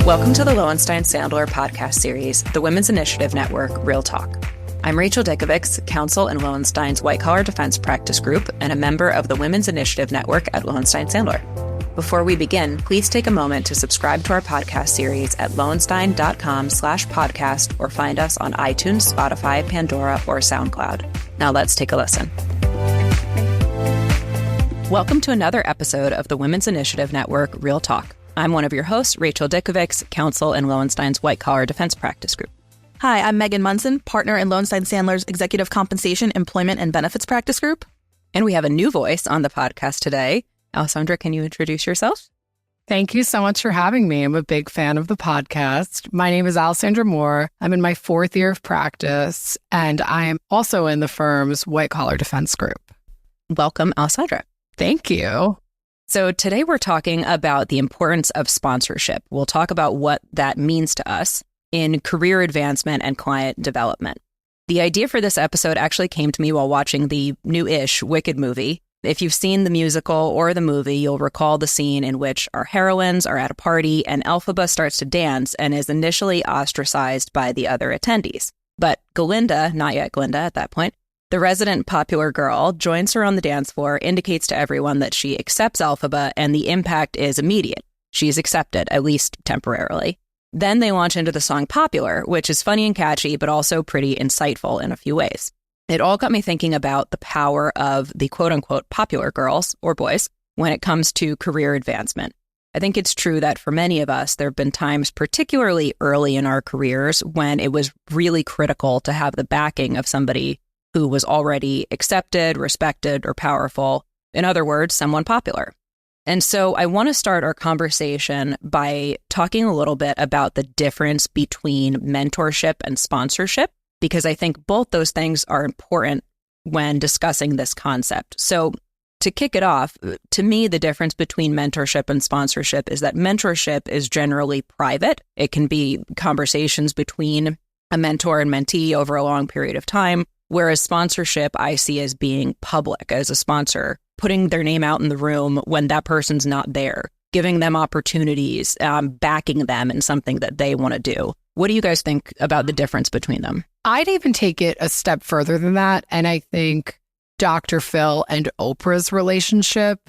Welcome to the Lowenstein-Sandler podcast series, the Women's Initiative Network, Real Talk. I'm Rachel Dikovics, Counsel in Lowenstein's white-collar defense practice group and a member of the Women's Initiative Network at Lowenstein-Sandler. Before we begin, please take a moment to subscribe to our podcast series at lowenstein.com/podcast or find us on iTunes, Spotify, Pandora, or SoundCloud. Now let's take a listen. Welcome to another episode of the Women's Initiative Network, Real Talk. I'm one of your hosts, Rachel Dikovics, Counsel in Lowenstein's white-collar defense practice group. Hi, I'm Megan Monson, partner in Lowenstein-Sandler's Executive Compensation, Employment, and Benefits Practice Group. And we have a new voice on the podcast today. Alessandra, can you introduce yourself? Thank you so much for having me. I'm a big fan of the podcast. My name is Alessandra Moore. I'm in my 4th year of practice, and I am also in the firm's white-collar defense group. Welcome, Alessandra. Thank you. So today we're talking about the importance of sponsorship. We'll talk about what that means to us in career advancement and client development. The idea for this episode actually came to me while watching the new-ish Wicked movie. If you've seen the musical or the movie, you'll recall the scene in which our heroines are at a party and Elphaba starts to dance and is initially ostracized by the other attendees. But Glinda, not yet Glinda at that point, the resident popular girl, joins her on the dance floor, indicates to everyone that she accepts Elphaba, and the impact is immediate. She's accepted, at least temporarily. Then they launch into the song Popular, which is funny and catchy, but also pretty insightful in a few ways. It all got me thinking about the power of the quote-unquote popular girls, or boys, when it comes to career advancement. I think it's true that for many of us, there have been times, particularly early in our careers, when it was really critical to have the backing of somebody who was already accepted, respected, or powerful. In other words, someone popular. And so I want to start our conversation by talking a little bit about the difference between mentorship and sponsorship, because I think both those things are important when discussing this concept. So to kick it off, to me, the difference between mentorship and sponsorship is that mentorship is generally private. It can be conversations between a mentor and mentee over a long period of time. Whereas sponsorship, I see as being public, as a sponsor, putting their name out in the room when that person's not there, giving them opportunities, backing them in something that they want to do. What do you guys think about the difference between them? I'd even take it a step further than that. And I think Dr. Phil and Oprah's relationship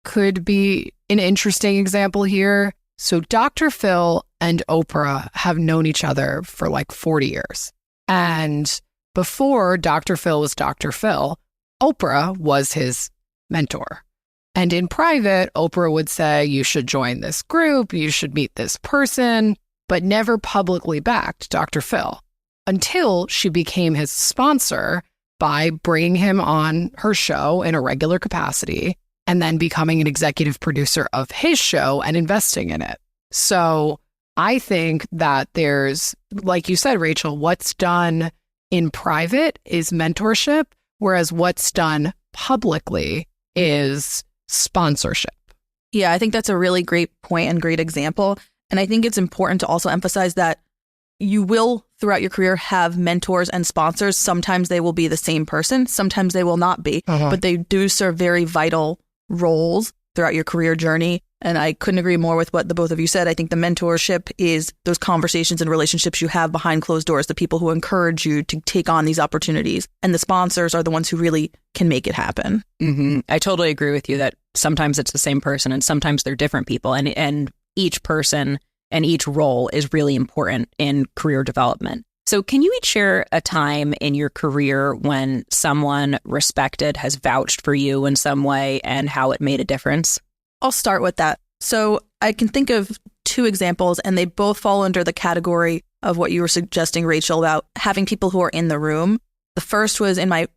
could be an interesting example here. So Dr. Phil and Oprah have known each other for like 40 years. And before Dr. Phil was Dr. Phil, Oprah was his mentor. And in private, Oprah would say, you should join this group, you should meet this person, but never publicly backed Dr. Phil until she became his sponsor by bringing him on her show in a regular capacity and then becoming an executive producer of his show and investing in it. So I think that there's, like you said, Rachel, what's done in private is mentorship, whereas what's done publicly is sponsorship. Yeah, I think that's a really great point and great example. And I think it's important to also emphasize that you will, throughout your career, have mentors and sponsors. Sometimes they will be the same person. Sometimes they will not be. But they do serve very vital roles throughout your career journey. And I couldn't agree more with what the both of you said. I think the mentorship is those conversations and relationships you have behind closed doors, the people who encourage you to take on these opportunities. And the sponsors are the ones who really can make it happen. Mm-hmm. I totally agree with you that sometimes it's the same person and sometimes they're different people. And each person and each role is really important in career development. So can you each share a time in your career when someone respected has vouched for you in some way and how it made a difference? I'll start with that. So I can think of 2 examples, and they both fall under the category of what you were suggesting, Rachel, about having people who are in the room. The first was in my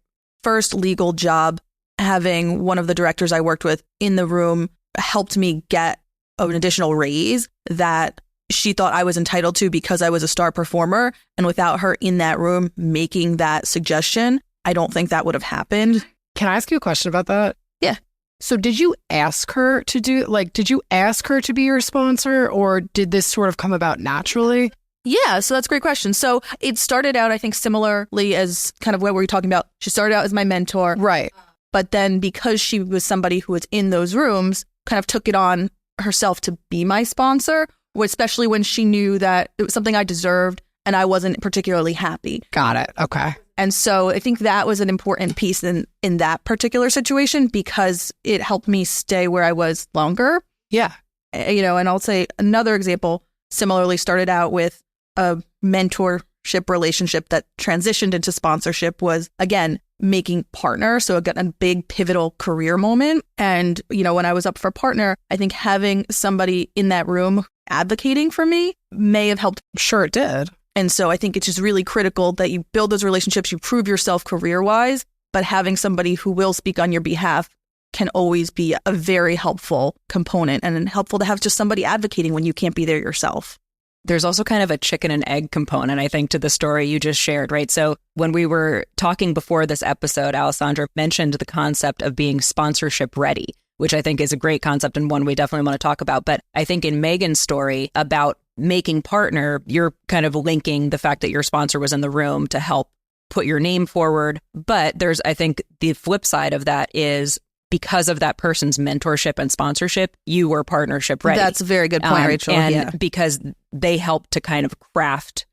first legal job, having one of the directors I worked with in the room helped me get an additional raise that she thought I was entitled to because I was a star performer. And without her in that room making that suggestion, I don't think that would have happened. Can I ask you a question about that? Yeah. So did you ask her to did you ask her to be your sponsor, or did this sort of come about naturally? Yeah, so that's a great question. So it started out, I think, similarly as kind of what we were talking about. She started out as my mentor. Right. But then because she was somebody who was in those rooms, kind of took it on herself to be my sponsor, especially when she knew that it was something I deserved and I wasn't particularly happy. Got it. Okay. And so I think that was an important piece in that particular situation because it helped me stay where I was longer. Yeah. And I'll say another example similarly started out with a mentorship relationship that transitioned into sponsorship was, again, making partner. So again, a big pivotal career moment. And, when I was up for partner, I think having somebody in that room advocating for me may have helped. Sure it did. And so I think it's just really critical that you build those relationships, you prove yourself career-wise, but having somebody who will speak on your behalf can always be a very helpful component and helpful to have just somebody advocating when you can't be there yourself. There's also kind of a chicken and egg component, I think, to the story you just shared, right? So when we were talking before this episode, Alessandra mentioned the concept of being sponsorship ready, which I think is a great concept and one we definitely want to talk about. But I think in Megan's story about making partner, you're kind of linking the fact that your sponsor was in the room to help put your name forward. But there's, I think, the flip side of that is because of that person's mentorship and sponsorship, you were partnership ready. That's a very good point, Rachel. And because they helped to kind of craft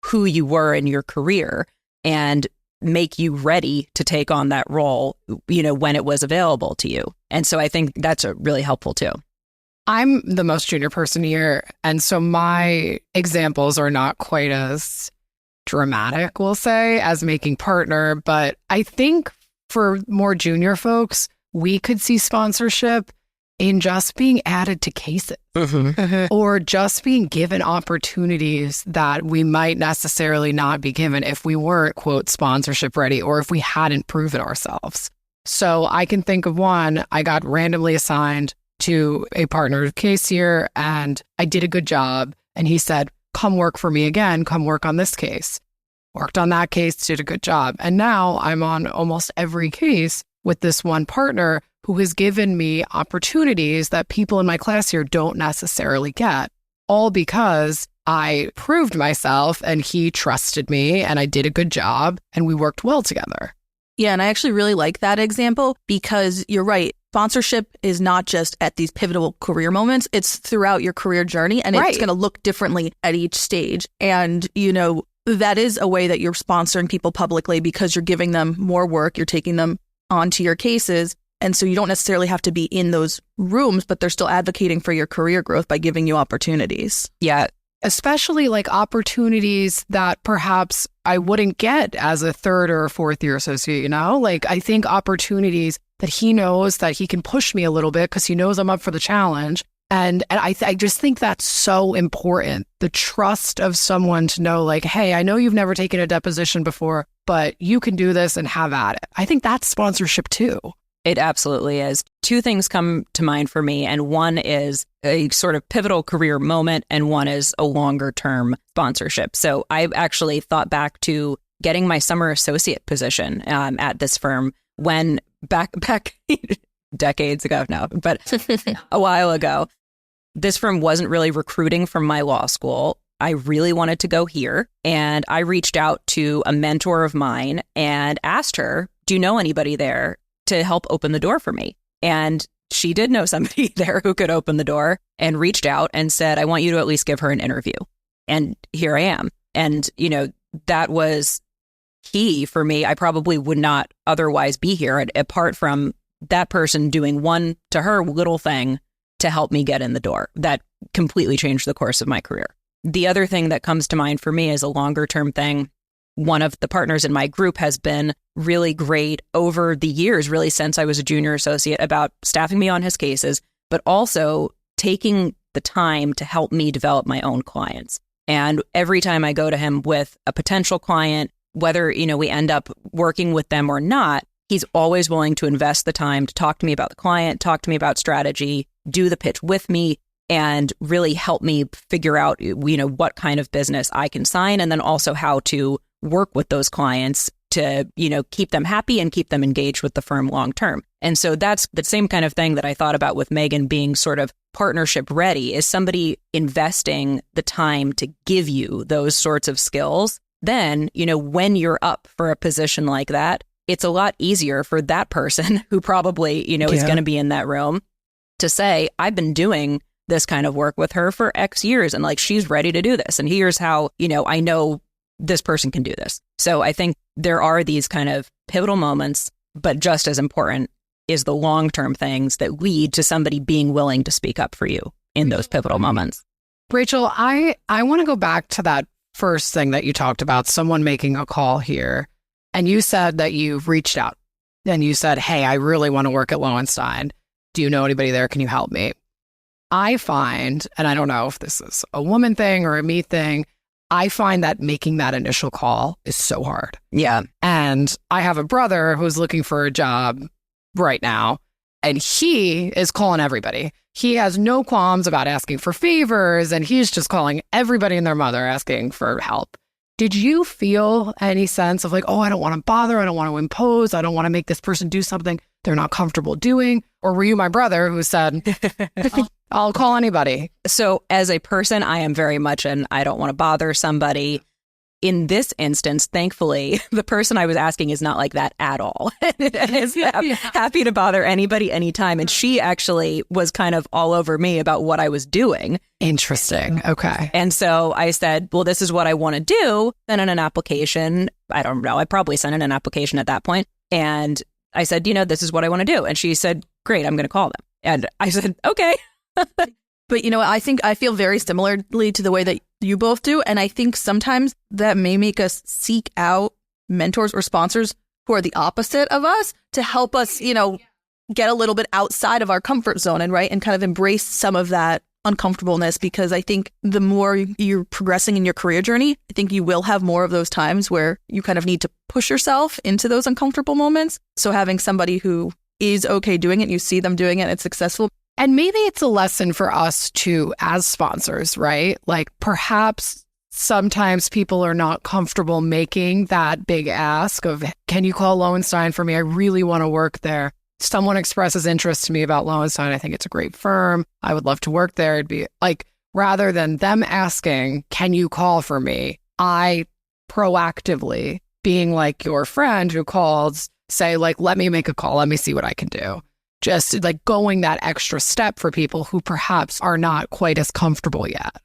who you were in your career and make you ready to take on that role, when it was available to you. And so I think that's really helpful too. I'm the most junior person here, and so my examples are not quite as dramatic, we'll say, as making partner. But I think for more junior folks, we could see sponsorship in just being added to cases or just being given opportunities that we might necessarily not be given if we weren't, quote, sponsorship ready or if we hadn't proven ourselves. So I can think of one. I got randomly assigned to a partner case here and I did a good job. And he said, come work for me again, come work on this case. Worked on that case, did a good job. And now I'm on almost every case with this one partner who has given me opportunities that people in my class here don't necessarily get, all because I proved myself and he trusted me and I did a good job and we worked well together. Yeah, and I actually really like that example because you're right. Sponsorship is not just at these pivotal career moments. It's throughout your career journey, and it's going to look differently at each stage. And, that is a way that you're sponsoring people publicly because you're giving them more work. You're taking them onto your cases. And so you don't necessarily have to be in those rooms, but they're still advocating for your career growth by giving you opportunities. Yeah. Especially like opportunities that perhaps I wouldn't get as a third or a fourth year associate, Like I think opportunities that he knows that he can push me a little bit because he knows I'm up for the challenge. And I just think that's so important. The trust of someone to know like, hey, I know you've never taken a deposition before, but you can do this and have at it. I think that's sponsorship too. It absolutely is. Two things come to mind for me, and one is a sort of pivotal career moment, and one is a longer term sponsorship. So I actually thought back to getting my summer associate position at this firm when back decades ago now, but a while ago. This firm wasn't really recruiting from my law school. I really wanted to go here, and I reached out to a mentor of mine and asked her, do you know anybody there to help open the door for me? And she did know somebody there who could open the door and reached out and said, I want you to at least give her an interview. And here I am. And, that was key for me. I probably would not otherwise be here apart from that person doing one to her little thing to help me get in the door. That completely changed the course of my career. The other thing that comes to mind for me is a longer term thing. One of the partners in my group has been really great over the years, really since I was a junior associate, about staffing me on his cases, but also taking the time to help me develop my own clients. And every time I go to him with a potential client, whether, we end up working with them or not, he's always willing to invest the time to talk to me about the client, talk to me about strategy, do the pitch with me, and really help me figure out, what kind of business I can sign, and then also how to work with those clients to, keep them happy and keep them engaged with the firm long term. And so that's the same kind of thing that I thought about with Megan being sort of partnership ready, is somebody investing the time to give you those sorts of skills. Then, when you're up for a position like that, it's a lot easier for that person who probably, is going to be in that room to say, I've been doing this kind of work with her for X years and like she's ready to do this. And here's how, I know this person can do this. So I think there are these kind of pivotal moments, but just as important is the long-term things that lead to somebody being willing to speak up for you in those pivotal moments. Rachel, I want to go back to that first thing that you talked about, someone making a call here. And you said that you've reached out and you said, hey, I really want to work at Lowenstein. Do you know anybody there? Can you help me? I find, and I don't know if this is a woman thing or a me thing, I find that making that initial call is so hard. Yeah. And I have a brother who's looking for a job right now, and he is calling everybody. He has no qualms about asking for favors, and he's just calling everybody and their mother asking for help. Did you feel any sense of like, oh, I don't want to bother, I don't want to impose, I don't want to make this person do something they're not comfortable doing? Or were you my brother who said, I'll call anybody? So as a person, I am very much I don't want to bother somebody. In this instance, thankfully, the person I was asking is not like that at all. Is happy to bother anybody anytime. And she actually was kind of all over me about what I was doing. Interesting. Okay. And so I said, well, this is what I want to do. Then in an application, I don't know, I probably sent in an application at that point. And I said, this is what I want to do. And she said, great, I'm going to call them. And I said, okay. But, I think I feel very similarly to the way that you both do. And I think sometimes that may make us seek out mentors or sponsors who are the opposite of us to help us, get a little bit outside of our comfort zone and kind of embrace some of that uncomfortableness. Because I think the more you're progressing in your career journey, I think you will have more of those times where you kind of need to push yourself into those uncomfortable moments. So having somebody who is okay doing it, you see them doing it, it's successful. And maybe it's a lesson for us too, as sponsors, right? Like perhaps sometimes people are not comfortable making that big ask of, can you call Lowenstein for me? I really want to work there. Someone expresses interest to me about Lowenstein. I think it's a great firm. I would love to work there. It'd be like, rather than them asking, can you call for me? I proactively, being like your friend who calls, say like, let me make a call. Let me see what I can do. Just like going that extra step for people who perhaps are not quite as comfortable yet.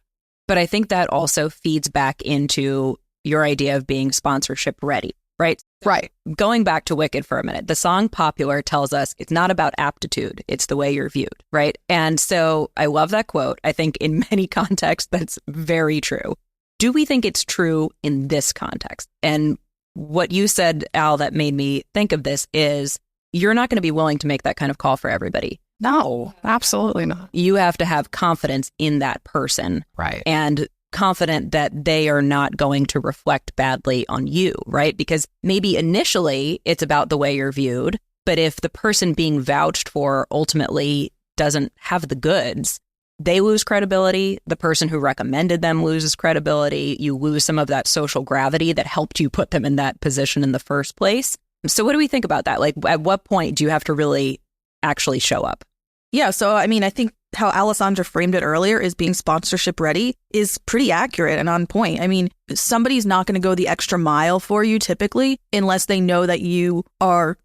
But I think that also feeds back into your idea of being sponsorship ready, right? Right. Going back to Wicked for a minute, the song Popular tells us it's not about aptitude, it's the way you're viewed, right? And so I love that quote. I think in many contexts, that's very true. Do we think it's true in this context? And what you said, Al, that made me think of this is you're not going to be willing to make that kind of call for everybody. No, absolutely not. You have to have confidence in that person. Right. And confident that they are not going to reflect badly on you, right? Because maybe initially it's about the way you're viewed, but if the person being vouched for ultimately doesn't have the goods, they lose credibility. The person who recommended them loses credibility. You lose some of that social gravity that helped you put them in that position in the first place. So what do we think about that? Like, at what point do you have to really actually show up? Yeah. So, I mean, I think how Alessandra framed it earlier is being sponsorship ready is pretty accurate and on point. I mean, somebody's not going to go the extra mile for you typically unless they know that you are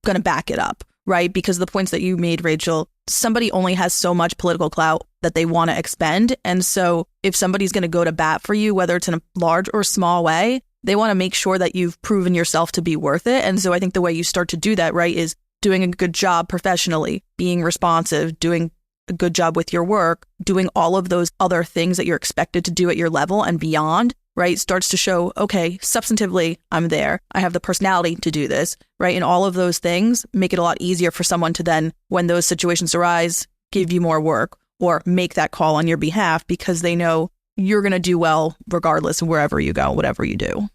going to back it up, right? Because the points that you made, Rachel, somebody only has so much political clout that they want to expend. And so if somebody's going to go to bat for you, whether it's in a large or small way, they want to make sure that you've proven yourself to be worth it. And so I think the way you start to do that, right, is doing a good job professionally, being responsive, doing a good job with your work, doing all of those other things that you're expected to do at your level and beyond, right, starts to show, okay, substantively, I'm there. I have the personality to do this, right? And all of those things make it a lot easier for someone to then, when those situations arise, give you more work or make that call on your behalf because they know you're going to do well regardless of wherever you go, whatever you do.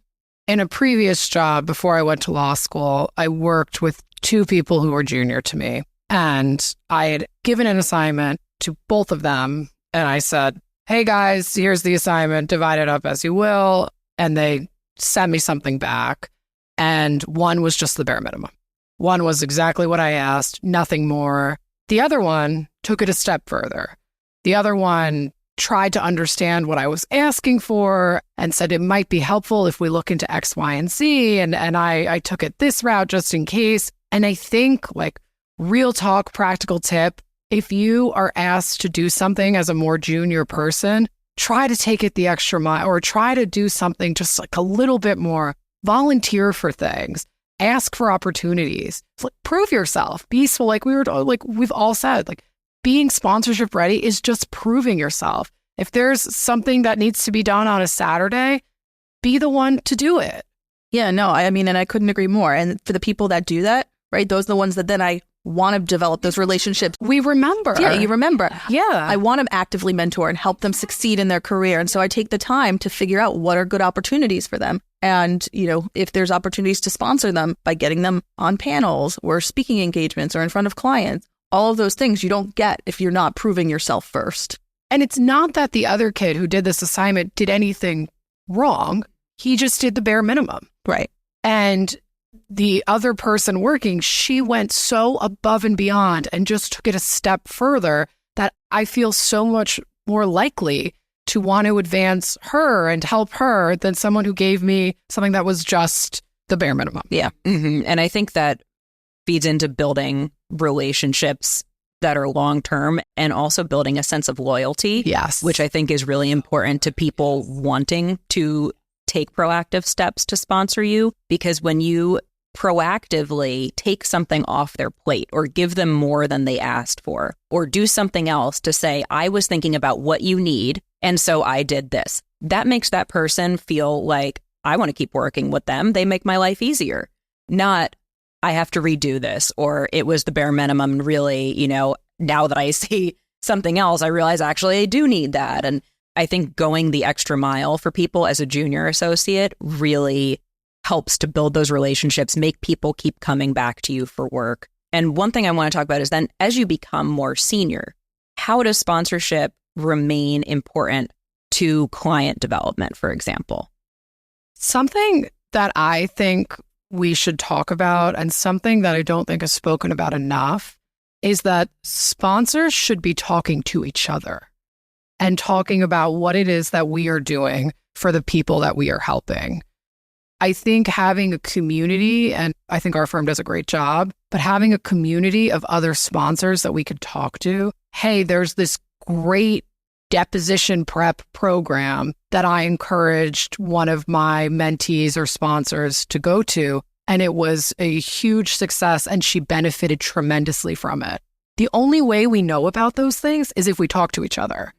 In a previous job before I went to law school, I worked with two people who were junior to me. And I had given an assignment to both of them. And I said, hey, guys, here's the assignment. Divide it up as you will. And they sent me something back. And one was just the bare minimum. One was exactly what I asked, nothing more. The other one took it a step further. The other one tried to understand what I was asking for and said it might be helpful if we look into X, Y, and Z. And I took it this route just in case. And I think, like, real talk, practical tip, if you are asked to do something as a more junior person, try to take it the extra mile or try to do something just like a little bit more. Volunteer for things. Ask for opportunities. Like, prove yourself. Be so, like we've all said, like, being sponsorship ready is just proving yourself. If there's something that needs to be done on a Saturday, be the one to do it. Yeah, no, I mean, and I couldn't agree more. And for the people that do that, right, those are the ones that then I want to develop those relationships. We remember. Yeah, you remember. Yeah. I want to actively mentor and help them succeed in their career. And so I take the time to figure out what are good opportunities for them. And, you know, if there's opportunities to sponsor them by getting them on panels or speaking engagements or in front of clients, all of those things you don't get if you're not proving yourself first. And it's not that the other kid who did this assignment did anything wrong. He just did the bare minimum. Right. And the other person working, she went so above and beyond and just took it a step further that I feel so much more likely to want to advance her and help her than someone who gave me something that was just the bare minimum. Yeah. Mm-hmm. And I think that feeds into building relationships that are long-term and also building a sense of loyalty. Yes. Which I think is really important to people wanting to take proactive steps to sponsor you, because when you proactively take something off their plate or give them more than they asked for, or do something else to say, I was thinking about what you need, and so I did this. That makes that person feel like I want to keep working with them. They make my life easier. Not, I have to redo this, or it was the bare minimum. And really, you know, now that I see something else, I realize actually I do need that. And I think going the extra mile for people as a junior associate really helps to build those relationships, make people keep coming back to you for work. And one thing I want to talk about is then as you become more senior, how does sponsorship remain important to client development, for example? Something that I think we should talk about, and something that I don't think is spoken about enough, is that sponsors should be talking to each other and talking about what it is that we are doing for the people that we are helping. I think having a community, and I think our firm does a great job, but having a community of other sponsors that we could talk to. Hey, there's this great deposition prep program that I encouraged one of my mentees or sponsors to go to, and it was a huge success, and she benefited tremendously from it. The only way we know about those things is if we talk to each other.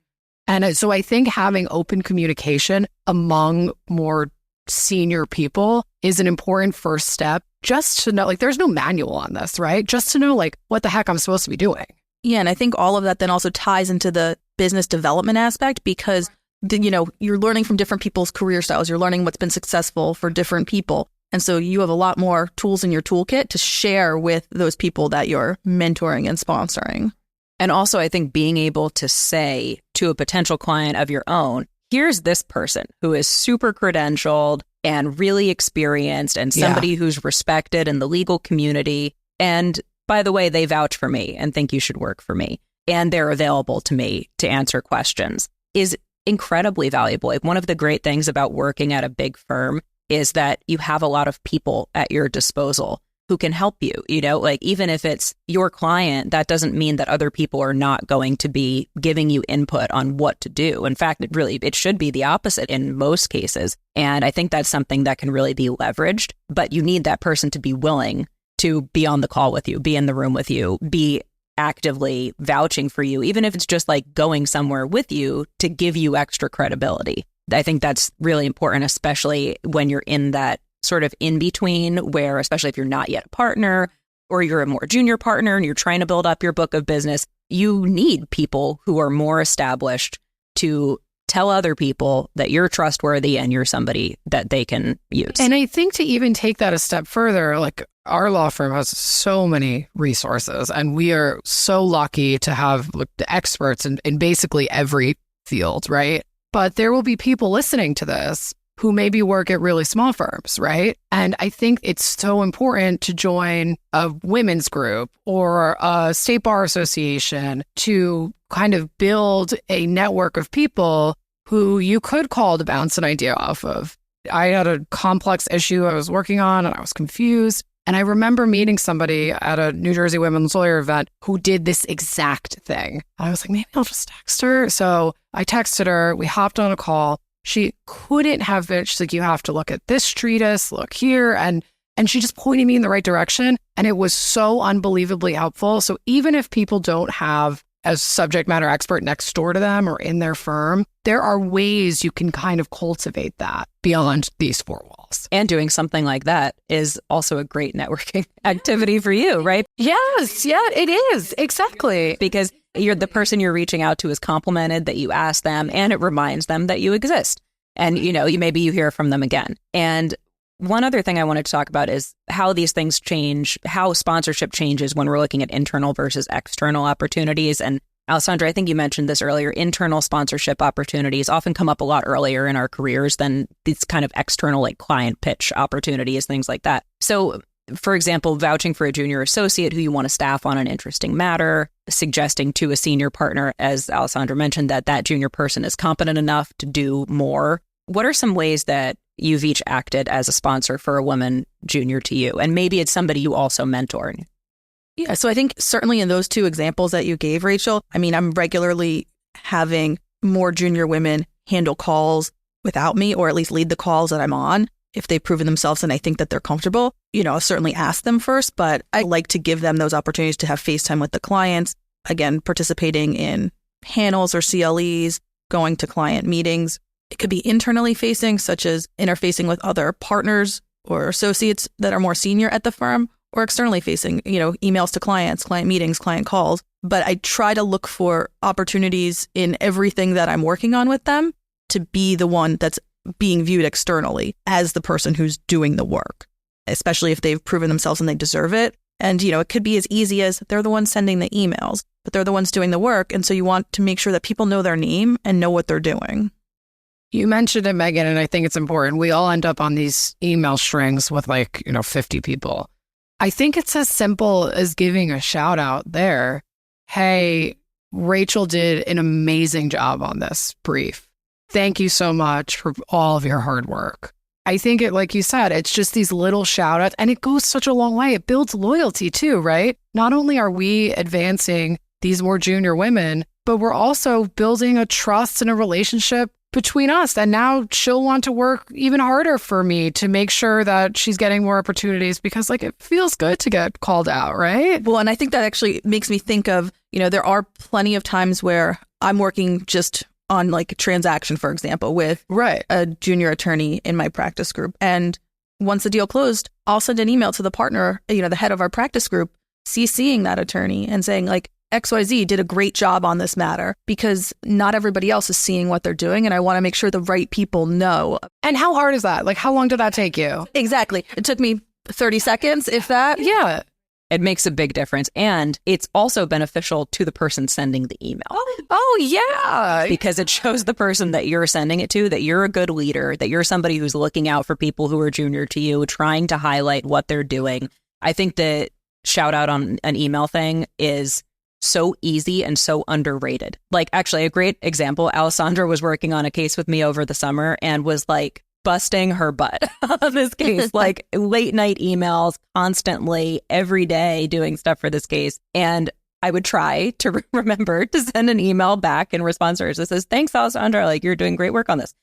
And so I think having open communication among more senior people is an important first step, just to know, like, there's no manual on this, right? Just to know, like, what the heck I'm supposed to be doing. Yeah, and I think all of that then also ties into the business development aspect, because, you know, you're learning from different people's career styles. You're learning what's been successful for different people. And so you have a lot more tools in your toolkit to share with those people that you're mentoring and sponsoring. And also, I think being able to say to a potential client of your own, here's this person who is super credentialed and really experienced and somebody who's respected in the legal community. And by the way, they vouch for me and think you should work for me. And they're available to me to answer questions is incredibly valuable. Like, one of the great things about working at a big firm is that you have a lot of people at your disposal who can help you. You know, like, even if it's your client, that doesn't mean that other people are not going to be giving you input on what to do. In fact, it should be the opposite in most cases. And I think that's something that can really be leveraged, but you need that person to be willing to be on the call with you, be in the room with you, be actively vouching for you, even if it's just like going somewhere with you to give you extra credibility. I think that's really important, especially when you're in that sort of in between, where, especially if you're not yet a partner or you're a more junior partner and you're trying to build up your book of business, you need people who are more established to tell other people that you're trustworthy and you're somebody that they can use. And I think to even take that a step further, like, our law firm has so many resources, and we are so lucky to have, like, the experts in basically every field, right? But there will be people listening to this who maybe work at really small firms, right? And I think it's so important to join a women's group or a state bar association to kind of build a network of people who you could call to bounce an idea off of. I had a complex issue I was working on and I was confused. And I remember meeting somebody at a New Jersey women's lawyer event who did this exact thing. I was like, maybe I'll just text her. So I texted her. We hopped on a call. She couldn't have been. She's like, you have to look at this treatise, look here. And she just pointed me in the right direction. And it was so unbelievably helpful. So even if people don't have a subject matter expert next door to them or in their firm, there are ways you can kind of cultivate that beyond these four walls. And doing something like that is also a great networking activity for you, right? Yes, yeah, it is. Exactly. Because the person you're reaching out to is complimented that you asked them, and it reminds them that you exist. And, maybe you hear from them again. And one other thing I wanted to talk about is how these things change, how sponsorship changes when we're looking at internal versus external opportunities. And Alessandra, I think you mentioned this earlier, internal sponsorship opportunities often come up a lot earlier in our careers than these kind of external, like client pitch opportunities, things like that. So, for example, vouching for a junior associate who you want to staff on an interesting matter, suggesting to a senior partner, as Alessandra mentioned, that junior person is competent enough to do more. What are some ways that you've each acted as a sponsor for a woman junior to you? And maybe it's somebody you also mentor. Yeah, so I think certainly in those two examples that you gave, Rachel, I mean, I'm regularly having more junior women handle calls without me, or at least lead the calls that I'm on. If they've proven themselves and I think that they're comfortable, I'll certainly ask them first, but I like to give them those opportunities to have FaceTime with the clients. Again, participating in panels or CLEs, going to client meetings. It could be internally facing, such as interfacing with other partners or associates that are more senior at the firm, or externally facing, emails to clients, client meetings, client calls. But I try to look for opportunities in everything that I'm working on with them to be the one that's being viewed externally as the person who's doing the work, especially if they've proven themselves and they deserve it. And, it could be as easy as they're the ones sending the emails, but they're the ones doing the work. And so you want to make sure that people know their name and know what they're doing. You mentioned it, Megan, and I think it's important. We all end up on these email strings with 50 people. I think it's as simple as giving a shout out there. Hey, Rachel did an amazing job on this brief. Thank you so much for all of your hard work. I think it, like you said, it's just these little shout outs, and it goes such a long way. It builds loyalty too, right? Not only are we advancing these more junior women, but we're also building a trust and a relationship between us. And now she'll want to work even harder for me to make sure that she's getting more opportunities, because it feels good to get called out, right? Well, and I think that actually makes me think of, there are plenty of times where I'm working just on a transaction, for example, with a junior attorney in my practice group. And once the deal closed, I'll send an email to the partner, the head of our practice group, CCing that attorney and saying XYZ did a great job on this matter, because not everybody else is seeing what they're doing. And I want to make sure the right people know. And how hard is that? How long did that take you? Exactly. It took me 30 seconds, if that. Yeah. It makes a big difference. And it's also beneficial to the person sending the email. Oh, yeah. Because it shows the person that you're sending it to that you're a good leader, that you're somebody who's looking out for people who are junior to you, trying to highlight what they're doing. I think the shout out on an email thing is so easy and so underrated. Actually, a great example, Alessandra was working on a case with me over the summer and was busting her butt on this case, late night emails constantly every day doing stuff for this case. And I would try to remember to send an email back in response to her that says, thanks, Alessandra, you're doing great work on this.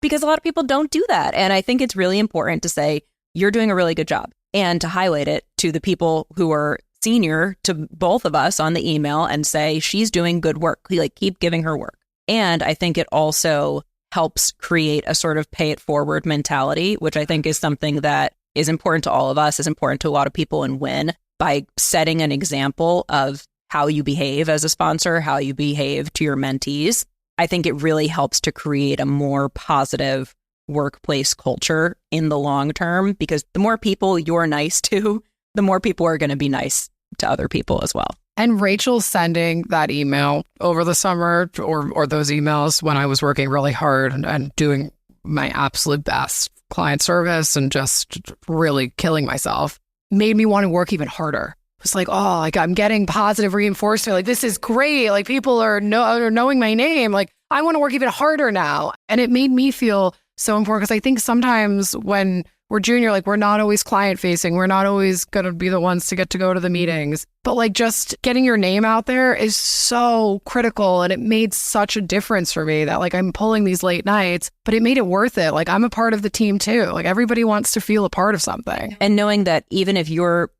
Because a lot of people don't do that. And I think it's really important to say, you're doing a really good job, and to highlight it to the people who are senior to both of us on the email and say, she's doing good work. Keep giving her work. And I think it also helps create a sort of pay it forward mentality, which I think is something that is important to all of us, is important to a lot of people in WIN, by setting an example of how you behave as a sponsor, how you behave to your mentees. I think it really helps to create a more positive workplace culture in the long term, because the more people you're nice to, the more people are going to be nice to other people as well. And Rachel sending that email over the summer, or those emails when I was working really hard and doing my absolute best client service and just really killing myself, made me want to work even harder. It was like, oh, like I'm getting positive reinforcement. Like, this is great. Like, people are knowing my name. Like, I want to work even harder now. And it made me feel so important, because I think sometimes when we're junior, like, we're not always client facing. We're not always going to be the ones to get to go to the meetings. But like, just getting your name out there is so critical. And it made such a difference for me that like I'm pulling these late nights, but it made it worth it. Like, I'm a part of the team too. Like, everybody wants to feel a part of something. And knowing that even if you're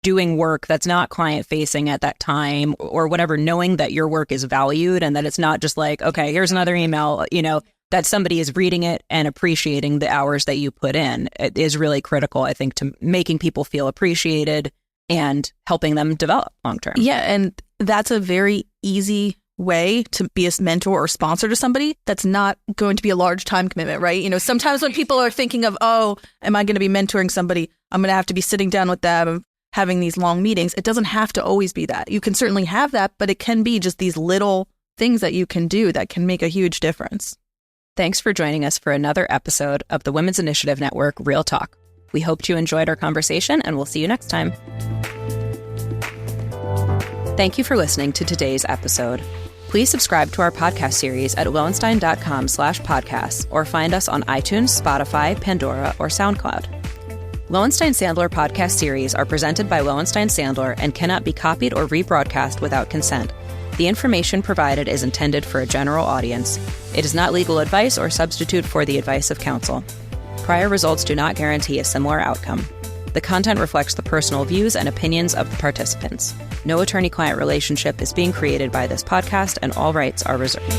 doing work that's not client facing at that time or whatever, knowing that your work is valued and that it's not just like, okay, here's another email, that somebody is reading it and appreciating the hours that you put in, it is really critical, I think, to making people feel appreciated and helping them develop long term. Yeah. And that's a very easy way to be a mentor or sponsor to somebody that's not going to be a large time commitment, right? Sometimes when people are thinking of, oh, am I going to be mentoring somebody? I'm going to have to be sitting down with them, having these long meetings. It doesn't have to always be that. You can certainly have that, but it can be just these little things that you can do that can make a huge difference. Thanks for joining us for another episode of the Women's Initiative Network, Real Talk. We hope you enjoyed our conversation, and we'll see you next time. Thank you for listening to today's episode. Please subscribe to our podcast series at lowenstein.com/podcasts or find us on iTunes, Spotify, Pandora, or SoundCloud. Lowenstein-Sandler podcast series are presented by Lowenstein-Sandler and cannot be copied or rebroadcast without consent. The information provided is intended for a general audience. It is not legal advice or substitute for the advice of counsel. Prior results do not guarantee a similar outcome. The content reflects the personal views and opinions of the participants. No attorney-client relationship is being created by this podcast, and all rights are reserved.